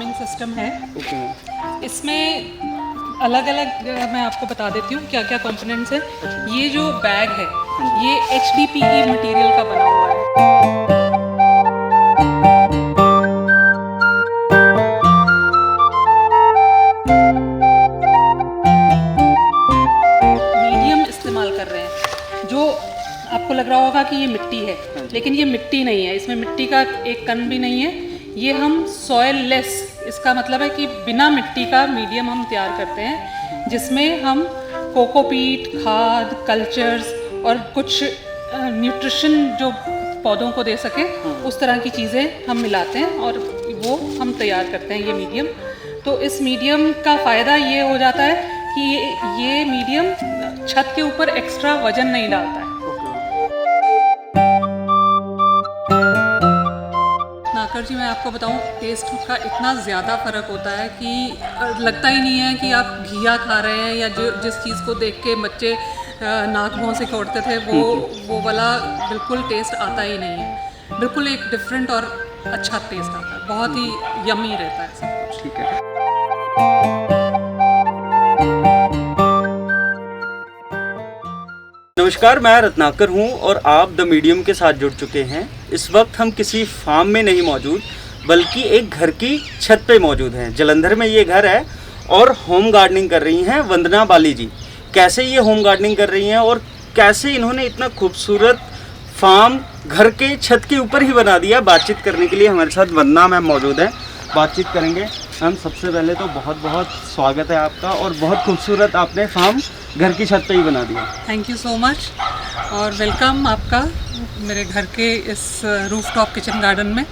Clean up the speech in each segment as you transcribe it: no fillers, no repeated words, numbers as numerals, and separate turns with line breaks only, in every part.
Farming system है।
Okay ma'am.
इसमें अलग अलग मैं आपको बता देती हूँ क्या क्या कंपोनेंट्स हैं। ये जो बैग है ये HDPE मटेरियल का बना हुआ है। मीडियम इस्तेमाल कर रहे हैं जो आपको लग रहा होगा कि ये मिट्टी है, लेकिन ये मिट्टी नहीं है, इसमें मिट्टी का एक कण भी नहीं है। ये हम सॉइल लेस, इसका मतलब है कि बिना मिट्टी का मीडियम हम तैयार करते हैं, जिसमें हम कोकोपीट, खाद, कल्चर्स और कुछ न्यूट्रिशन जो पौधों को दे सके उस तरह की चीज़ें हम मिलाते हैं और वो हम तैयार करते हैं ये मीडियम। तो इस मीडियम का फ़ायदा ये हो जाता है कि ये मीडियम छत के ऊपर एक्स्ट्रा वजन नहीं डालता है। नाकर जी, मैं आपको बताऊं, टेस्ट का इतना ज़्यादा फ़र्क होता है कि लगता ही नहीं है कि आप घिया खा रहे हैं, या जो जिस चीज़ को देख के बच्चे नाक मुँह से खोड़ते थे वो वाला बिल्कुल टेस्ट आता ही नहीं है। बिल्कुल एक डिफरेंट और अच्छा टेस्ट आता है, बहुत ही यमी रहता है सब कुछ।
ठीक है। नमस्कार, मैं रत्नाकर हूं और आप द मीडियम के साथ जुड़ चुके हैं। इस वक्त हम किसी फार्म में नहीं मौजूद, बल्कि एक घर की छत पे मौजूद हैं। जलंधर में ये घर है और होम गार्डनिंग कर रही हैं वंदना बाली जी। कैसे ये होम गार्डनिंग कर रही हैं और कैसे इन्होंने इतना खूबसूरत फार्म घर के छत के ऊपर ही बना दिया, बातचीत करने के लिए हमारे साथ वंदना मैम मौजूद हैं। बातचीत करेंगे। मैम, सबसे पहले तो बहुत बहुत स्वागत है आपका, और बहुत खूबसूरत आपने फार्म घर की छत पे ही बना दिया।
थैंक यू सो मच और वेलकम आपका मेरे घर के इस रूफटॉप किचन गार्डन में।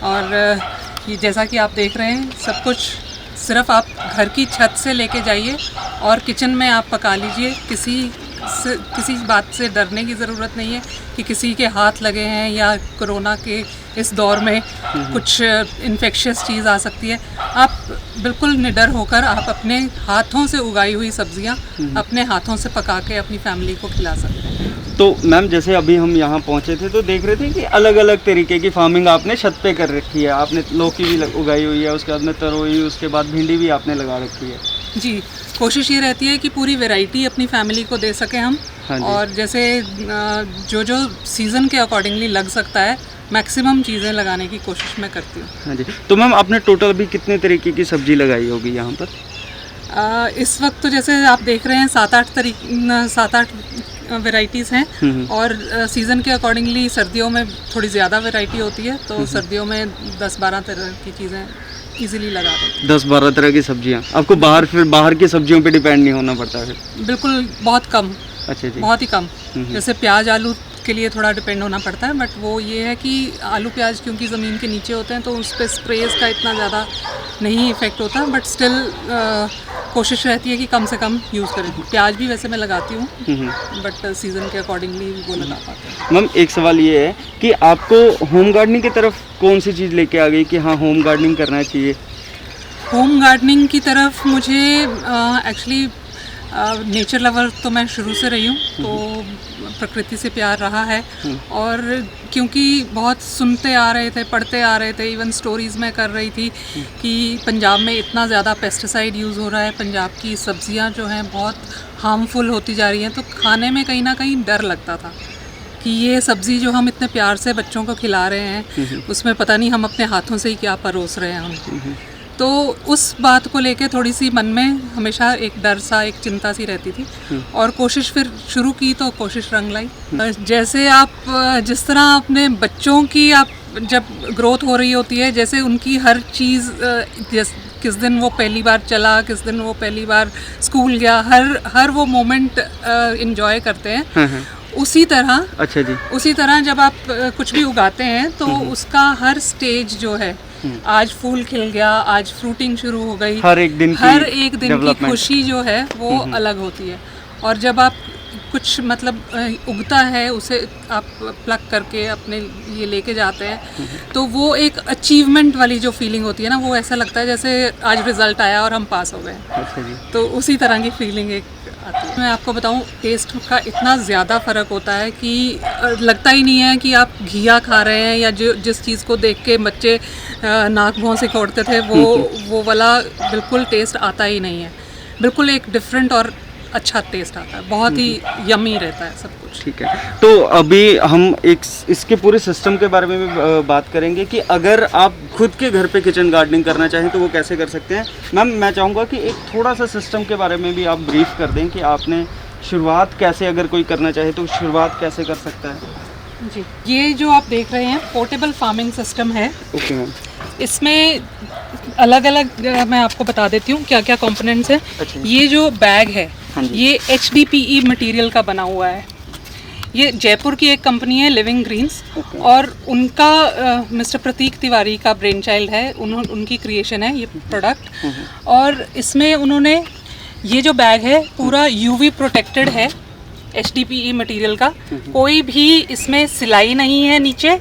और ये जैसा कि आप देख रहे हैं, सब कुछ सिर्फ आप घर की छत से लेके जाइए और किचन में आप पका लीजिए। किसी बात से डरने की ज़रूरत नहीं है कि किसी के हाथ लगे हैं या कोरोना के इस दौर में कुछ इन्फेक्शियस चीज़ आ सकती है। आप बिल्कुल निडर होकर आप अपने हाथों से उगाई हुई सब्जियां अपने हाथों से पका के अपनी फैमिली को खिला सकते हैं।
तो मैम, जैसे अभी हम यहाँ पहुँचे थे तो देख रहे थे कि अलग अलग तरीके की फार्मिंग आपने छत पे कर रखी है। आपने लौकी भी उगाई हुई है, उसके बाद में तरोई, उसके बाद भिंडी भी आपने लगा रखी है।
जी, कोशिश ये रहती है कि पूरी वैरायटी अपनी फैमिली को दे सकें हम।
हाँ जी।
और जैसे जो सीज़न के अकॉर्डिंगली लग सकता है, मैक्सिमम चीज़ें लगाने की कोशिश मैं करती हूँ।
हाँ जी। तो मैम, आपने टोटल अभी कितने तरीके की सब्जी लगाई होगी यहाँ पर?
इस वक्त तो जैसे आप देख रहे हैं 7-8 वैरायटीज़ हैं, और सीज़न के अकॉर्डिंगली सर्दियों में थोड़ी ज़्यादा वैरायटी होती है, तो सर्दियों में 10-12 तरह की चीज़ें इजीली लगा देते हैं।
10-12 तरह की सब्जियाँ। आपको बाहर की सब्जियों पे डिपेंड नहीं होना पड़ता है?
बिल्कुल, बहुत कम।
अच्छा जी।
बहुत ही कम। जैसे प्याज आलू के लिए थोड़ा डिपेंड होना पड़ता है, बट वो ये है कि आलू प्याज क्योंकि ज़मीन के नीचे होते हैं तो उस पर स्प्रेज का इतना ज़्यादा नहीं इफ़ेक्ट होता, बट स्टिल कोशिश रहती है कि कम से कम यूज़ करें। प्याज भी वैसे मैं लगाती हूँ, बट सीज़न के अकॉर्डिंगली वो लगा पाते हैं।
मैम, एक सवाल ये है कि आपको होम गार्डनिंग की तरफ कौन सी चीज़ लेके आ गई कि हाँ, होम गार्डनिंग करना चाहिए?
होम गार्डनिंग की तरफ मुझे एक्चुअली नेचर लवर तो मैं शुरू से रही हूँ, तो प्रकृति से प्यार रहा है। और क्योंकि बहुत सुनते आ रहे थे, पढ़ते आ रहे थे, इवन स्टोरीज़ में कर रही थी कि पंजाब में इतना ज़्यादा पेस्टिसाइड यूज़ हो रहा है, पंजाब की सब्जियां जो हैं बहुत हार्मफुल होती जा रही हैं, तो खाने में कहीं ना कहीं डर लगता था कि ये सब्ज़ी जो हम इतने प्यार से बच्चों को खिला रहे हैं उसमें पता नहीं हम अपने हाथों से ही क्या परोस रहे हैं हम। तो उस बात को लेके थोड़ी सी मन में हमेशा एक डर सा, एक चिंता सी रहती थी, और कोशिश फिर शुरू की तो कोशिश रंग लाई। जैसे आप जिस तरह अपने बच्चों की आप जब ग्रोथ हो रही होती है, जैसे उनकी हर चीज़, किस दिन वो पहली बार चला, किस दिन वो पहली बार स्कूल गया, हर वो मोमेंट एंजॉय करते हैं। उसी तरह, अच्छा जी, उसी तरह जब आप कुछ भी उगाते हैं तो उसका हर स्टेज जो है, आज फूल खिल गया, आज फ्रूटिंग शुरू हो गई, हर एक दिन की खुशी जो है वो अलग होती है। और जब आप कुछ मतलब उगता है उसे आप प्लग करके अपने ये लेके जाते हैं, तो वो एक अचीवमेंट वाली जो फीलिंग होती है ना, वो ऐसा लगता है जैसे आज रिज़ल्ट आया और हम पास हो गए।
अच्छा जी।
तो उसी तरह की फीलिंग एक आती है। मैं आपको बताऊं, टेस्ट का इतना ज़्यादा फ़र्क होता है कि लगता ही नहीं है कि आप घिया खा रहे हैं, या जो जिस चीज़ को देख के बच्चे नाक भौं से खोड़ते थे वो वाला बिल्कुल टेस्ट आता ही नहीं है। बिल्कुल एक डिफरेंट और अच्छा टेस्ट आता है, बहुत ही यमी रहता है सब कुछ।
ठीक है, तो अभी हम एक इसके पूरे सिस्टम के बारे में भी बात करेंगे कि अगर आप खुद के घर पे किचन गार्डनिंग करना चाहें तो वो कैसे कर सकते हैं। मैम, मैं चाहूँगा कि एक थोड़ा सा सिस्टम के बारे में भी आप ब्रीफ कर दें कि आपने शुरुआत कैसे, अगर कोई करना चाहे तो शुरुआत कैसे कर सकता है।
जी, ये जो आप देख रहे हैं पोर्टेबल फार्मिंग सिस्टम है।
Okay ma'am.
इसमें अलग अलग मैं आपको बता देती हूँ क्या क्या कंपोनेंट्स हैं।
अच्छा।
ये जो बैग है,
हाँ जी।
ये HDPE मटेरियल का बना हुआ है। ये जयपुर की एक कंपनी है लिविंग ग्रीन्स, और उनका मिस्टर प्रतीक तिवारी का ब्रेन चाइल्ड है, उनकी क्रिएशन है ये प्रोडक्ट। और इसमें उन्होंने ये जो बैग है पूरा UV प्रोटेक्टेड है HDPE मटेरियल का। कोई भी इसमें सिलाई नहीं है नीचे,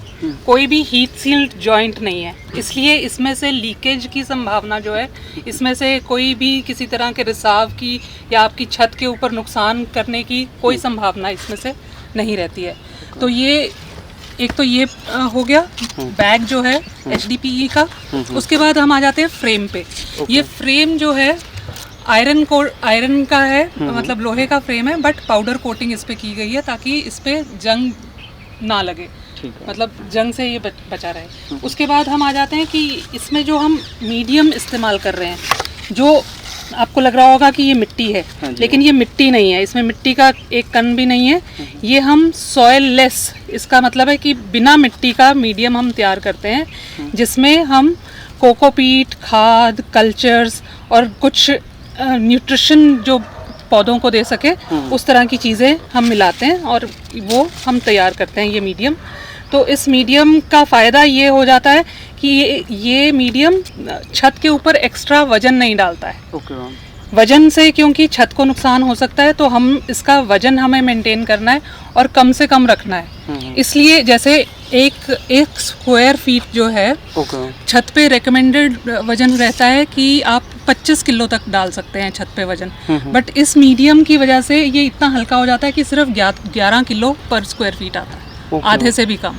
कोई भी हीट सील्ड जॉइंट नहीं है, इसलिए इसमें से लीकेज की संभावना जो है, इसमें से कोई भी किसी तरह के रिसाव की या आपकी छत के ऊपर नुकसान करने की कोई संभावना इसमें से नहीं रहती है। तो ये एक तो ये हो गया बैग जो है HDPE का। उसके बाद हम आ जाते हैं फ्रेम पे। ये फ्रेम जो है आयरन का है, मतलब लोहे का फ्रेम है, बट पाउडर कोटिंग इस पे की गई है ताकि इस पे जंग ना लगे, मतलब जंग से ये बचा रहे। उसके बाद हम आ जाते हैं कि इसमें जो हम मीडियम इस्तेमाल कर रहे हैं, जो आपको लग रहा होगा कि ये मिट्टी है, लेकिन ये मिट्टी नहीं है, इसमें मिट्टी का एक कण भी नहीं है। ये हम सॉयल लेस, इसका मतलब है कि बिना मिट्टी का मीडियम हम तैयार करते हैं, जिसमें हम कोकोपीट, खाद, कल्चर्स और कुछ न्यूट्रिशन जो पौधों को दे सके, उस तरह की चीज़ें हम मिलाते हैं और वो हम तैयार करते हैं ये मीडियम। तो इस मीडियम का फ़ायदा ये हो जाता है कि ये मीडियम छत के ऊपर एक्स्ट्रा वजन नहीं डालता है।
Okay ma'am.
वजन से, क्योंकि छत को नुकसान हो सकता है, तो हम इसका वजन हमें मेंटेन करना है और कम से कम रखना है। इसलिए जैसे एक स्क्वायर फीट जो है छत पे रेकमेंडेड वजन रहता है कि आप 25 किलो तक डाल सकते हैं छत पे वजन, बट इस मीडियम की वजह से ये इतना हल्का हो जाता है कि सिर्फ 11 किलो पर स्क्वायर फीट आता है, आधे से भी कम।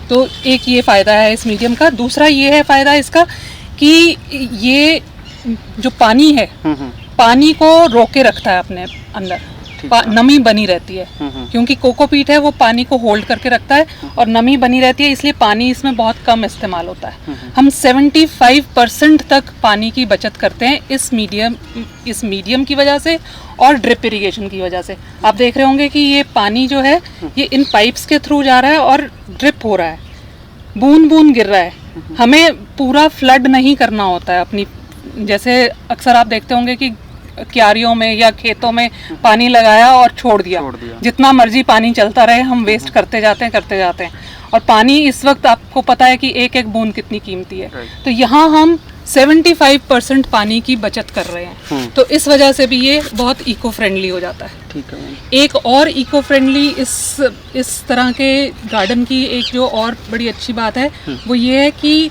तो एक ये फ़ायदा है इस मीडियम का। दूसरा ये है फ़ायदा इसका कि ये जो पानी है, पानी को रोके रखता है अपने अंदर, नमी बनी रहती है, क्योंकि कोकोपीट है वो पानी को होल्ड करके रखता है और नमी बनी रहती है, इसलिए पानी इसमें बहुत कम इस्तेमाल होता है। हम 75% तक पानी की बचत करते हैं इस मीडियम की वजह से और ड्रिप इरिगेशन की वजह से। आप देख रहे होंगे कि ये पानी जो है ये इन पाइप्स के थ्रू जा रहा है और ड्रिप हो रहा है, बूंद बूंद गिर रहा है। हमें पूरा फ्लड नहीं करना होता है अपनी, जैसे अक्सर आप देखते होंगे कि क्यारियों में या खेतों में पानी लगाया और छोड़ दिया। जितना मर्जी पानी चलता रहे, हम वेस्ट करते जाते हैं। और पानी इस वक्त आपको पता है कि एक एक बूंद कितनी कीमती है। तो यहाँ हम 75% पानी की बचत कर रहे हैं, तो इस वजह से भी ये बहुत इको फ्रेंडली हो जाता है।
ठीक है।
एक और इको फ्रेंडली इस तरह के गार्डन की एक जो और बड़ी अच्छी बात है वो ये है कि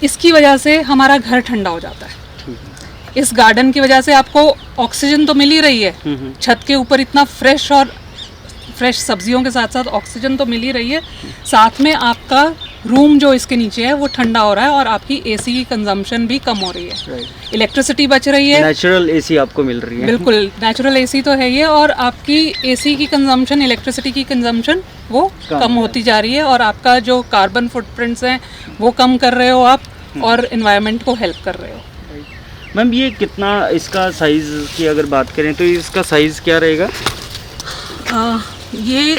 इसकी वजह से हमारा घर ठंडा हो जाता है। इस गार्डन की वजह से आपको ऑक्सीजन तो मिल ही रही है, छत के ऊपर इतना फ्रेश सब्जियों के साथ साथ ऑक्सीजन तो मिल ही रही है, साथ में आपका रूम जो इसके नीचे है वो ठंडा हो रहा है और आपकी AC की कंजम्पशन भी कम हो रही है, इलेक्ट्रिसिटी बच रही है,
नेचुरल AC आपको मिल रही है।
बिल्कुल नेचुरल AC तो है ये, और आपकी AC की कंजम्पशन, इलेक्ट्रिसिटी की कंजम्पशन वो कम होती जा रही है, और आपका जो कार्बन फुटप्रिंट्स हैं वो कम कर रहे हो आप, और एनवायरनमेंट को हेल्प कर रहे हो।
मैम, ये कितना, इसका साइज़ की अगर बात करें तो इसका साइज़ क्या रहेगा?
ये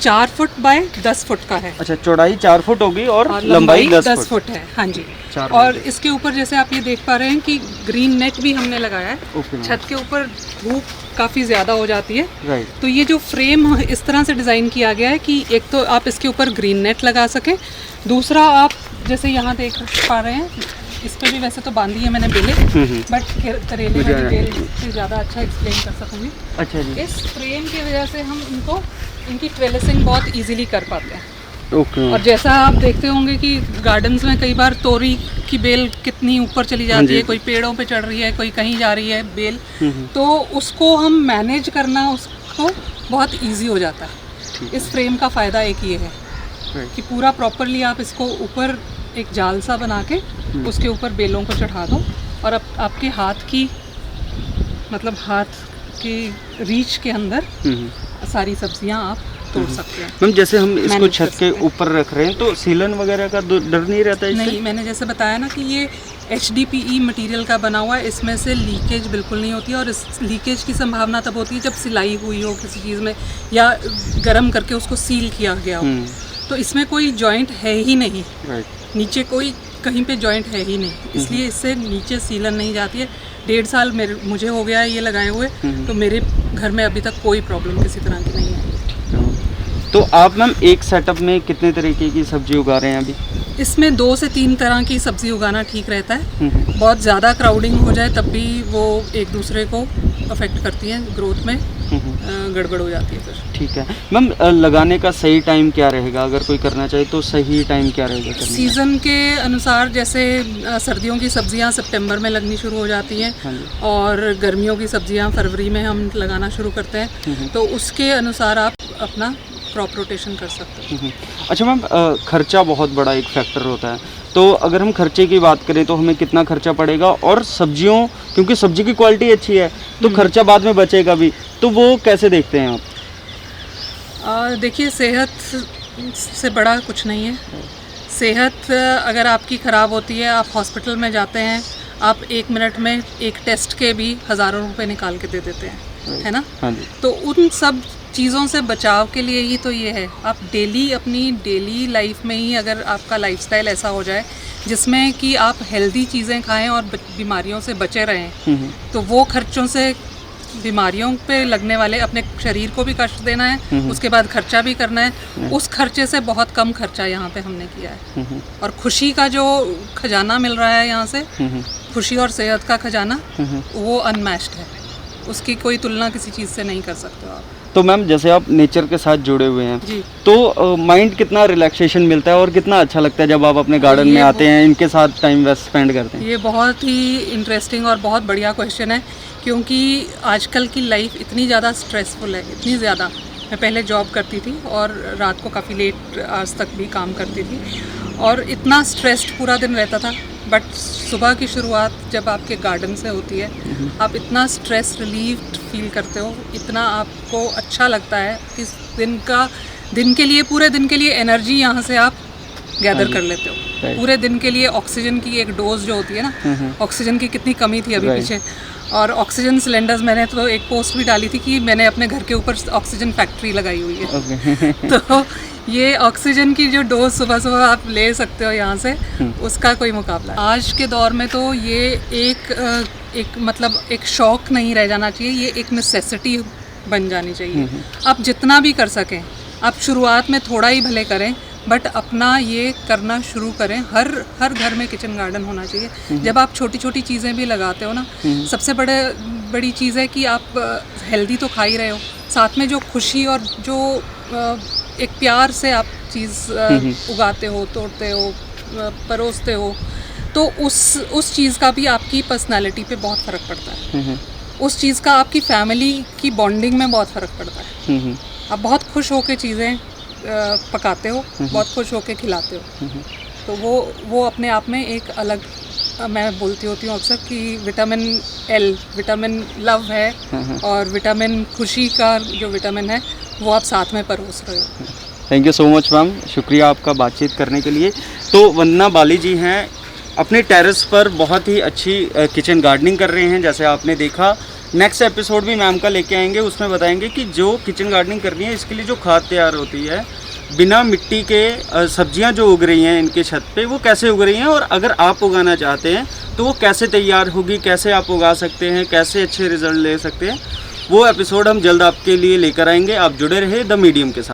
4 फुट बाय 10 फुट का है।
अच्छा, चौड़ाई 4 फुट होगी और लंबाई 10 फुट
है। हाँ जी। और इसके ऊपर जैसे आप ये देख पा रहे हैं कि ग्रीन नेट भी हमने लगाया है। छत के ऊपर धूप काफ़ी ज़्यादा हो जाती है, तो ये जो फ्रेम इस तरह से डिज़ाइन किया गया है कि एक तो आप इसके ऊपर ग्रीन नेट लगा सकें, दूसरा आप जैसे यहाँ देख पा रहे हैं इस पे भी वैसे तो बांधी है मैंने बेलें, बट करेले वाली बेल से ज़्यादा अच्छा एक्सप्लेन कर सकूँगी।
अच्छा जी।
इस फ्रेम की वजह से हम इनकी ट्रेलिसिंग बहुत इजीली कर पाते हैं।
ओके।
और जैसा आप देखते होंगे कि गार्डन्स में कई बार तोरी की बेल कितनी ऊपर चली जाती है, कोई पेड़ों पे चढ़ रही है, कोई कहीं जा रही है बेल, तो उसको हम मैनेज करना उसको बहुत इजी हो जाता है। इस फ्रेम का फ़ायदा एक ये है कि पूरा प्रॉपरली आप इसको ऊपर एक जाल सा बना के उसके ऊपर बेलों को चढ़ा दो और आपके हाथ की रीच के अंदर सारी सब्जियां आप तोड़ सकते हैं।
मैम जैसे हम इसको छत के ऊपर रख रहे हैं तो सीलन वगैरह का डर नहीं रहता इससे?
नहीं, मैंने जैसे बताया ना कि ये HDPE मटेरियल का बना हुआ है, इसमें से लीकेज बिल्कुल नहीं होती है। और इस लीकेज की संभावना तब होती है जब सिलाई हुई हो किसी चीज़ में या गर्म करके उसको सील किया गया हो। तो इसमें कोई जॉइंट है ही नहीं, नीचे कोई कहीं पे जॉइंट है ही नहीं, इसलिए इससे नीचे सीलन नहीं जाती है। 1.5 साल मुझे हो गया है ये लगाए हुए, तो मेरे घर में अभी तक कोई प्रॉब्लम किसी तरह की नहीं आई।
तो आप मैम एक सेटअप में कितने तरीके की सब्जी उगा रहे हैं अभी? इसमें
2 से 3 तरह की सब्जी उगाना ठीक रहता है। बहुत ज़्यादा क्राउडिंग हो जाए तब भी वो एक दूसरे को अफेक्ट करती हैं, ग्रोथ में गड़बड़ हो जाती है फिर।
ठीक है मैम, लगाने का सही टाइम क्या रहेगा अगर कोई करना चाहे तो सही टाइम क्या रहेगा करने का?
सीज़न के अनुसार जैसे सर्दियों की सब्जियां सितंबर में लगनी शुरू हो जाती हैं और गर्मियों की सब्जियां फरवरी में हम लगाना शुरू करते हैं, तो उसके अनुसार आप अपना क्रॉप रोटेशन कर सकते हैं।
अच्छा मैम, खर्चा बहुत बड़ा एक फैक्टर होता है, तो अगर हम खर्चे की बात करें तो हमें कितना खर्चा पड़ेगा? और सब्जियों, क्योंकि सब्जी की क्वालिटी अच्छी है तो खर्चा बाद में बचेगा भी, तो वो कैसे देखते हैं आप?
देखिए, सेहत से बड़ा कुछ नहीं है। सेहत अगर आपकी ख़राब होती है, आप हॉस्पिटल में जाते हैं, आप 1 मिनट में एक टेस्ट के भी हज़ारों रुपए निकाल के दे देते हैं, है ना?
हाँ जी।
तो उन सब चीज़ों से बचाव के लिए ही तो ये है। आप अपनी डेली लाइफ में ही अगर आपका लाइफस्टाइल ऐसा हो जाए जिसमें कि आप हेल्दी चीज़ें खाएं और बीमारियों से बचे रहें, तो वो खर्चों से, बीमारियों पे लगने वाले, अपने शरीर को भी कष्ट देना है, उसके बाद खर्चा भी करना है, उस खर्चे से बहुत कम खर्चा यहाँ पे हमने किया है। और खुशी का जो खजाना मिल रहा है यहाँ से, खुशी और सेहत का खजाना, वो अनमैच्ड है, उसकी कोई तुलना किसी चीज़ से नहीं कर सकते हो आप।
तो मैम जैसे आप नेचर के साथ जुड़े हुए हैं
जी,
तो माइंड कितना रिलैक्सेशन मिलता है और कितना अच्छा लगता है जब आप अपने गार्डन में आते हैं, इनके साथ टाइम स्पेंड करते हैं?
ये बहुत ही इंटरेस्टिंग और बहुत बढ़िया क्वेश्चन है, क्योंकि आजकल की लाइफ इतनी ज़्यादा स्ट्रेसफुल है, इतनी ज़्यादा। मैं पहले जॉब करती थी और रात को काफ़ी लेट आज तक भी काम करती थी और इतना स्ट्रेस्ड पूरा दिन रहता था। बट सुबह की शुरुआत जब आपके गार्डन से होती है, आप इतना स्ट्रेस रिलीव्ड फील करते हो, इतना आपको अच्छा लगता है कि दिन के लिए, पूरे दिन के लिए एनर्जी यहाँ से आप गैदर कर लेते हो। पूरे दिन के लिए ऑक्सीजन की एक डोज जो होती है ना, ऑक्सीजन की कितनी कमी थी अभी पीछे, और ऑक्सीजन सिलेंडर्स, मैंने तो एक पोस्ट भी डाली थी कि मैंने अपने घर के ऊपर ऑक्सीजन फैक्ट्री लगाई हुई है। तो ये ऑक्सीजन की जो डोज सुबह सुबह आप ले सकते हो यहाँ से, उसका कोई मुकाबला। आज के दौर में तो ये एक शौक नहीं रह जाना चाहिए, ये एक नेसेसिटी बन जानी चाहिए। आप जितना भी कर सकें, आप शुरुआत में थोड़ा ही भले करें, बट अपना ये करना शुरू करें। हर घर में किचन गार्डन होना चाहिए। जब आप छोटी छोटी चीज़ें भी लगाते हो ना, सबसे बड़ी चीज़ है कि आप हेल्दी तो खा ही रहे हो, साथ में जो खुशी और जो एक प्यार से आप चीज़ उगाते हो, तोड़ते हो, परोसते हो, तो उस चीज़ का भी आपकी पर्सनालिटी पे बहुत फ़र्क पड़ता है। उस चीज़ का आपकी फैमिली की बॉन्डिंग में बहुत फ़र्क पड़ता है। आप बहुत खुश होकर चीज़ें पकाते हो, बहुत खुश होकर खिलाते हो, तो वो अपने आप में एक अलग, मैं बोलती होती हूँ अक्सर कि विटामिन L, विटामिन लव है, और विटामिन खुशी का जो विटामिन है वो आप साथ में परोस रहे हो।
Thank you so much ma'am, शुक्रिया आपका बातचीत करने के लिए। तो वंदना बाली जी हैं, अपने टेरेस पर बहुत ही अच्छी किचन गार्डनिंग कर रहे हैं, जैसे आपने देखा। नेक्स्ट एपिसोड भी मैम का लेके आएंगे, उसमें बताएंगे कि जो किचन गार्डनिंग करनी है इसके लिए जो खाद तैयार होती है, बिना मिट्टी के सब्जियां जो उग रही हैं इनके छत पे, वो कैसे उग रही हैं, और अगर आप उगाना चाहते हैं तो वो कैसे तैयार होगी, कैसे आप उगा सकते हैं, कैसे अच्छे रिजल्ट ले सकते हैं, वो एपिसोड हम जल्द आपके लिए लेकर आएंगे। आप जुड़े रहे द मीडियम के साथ।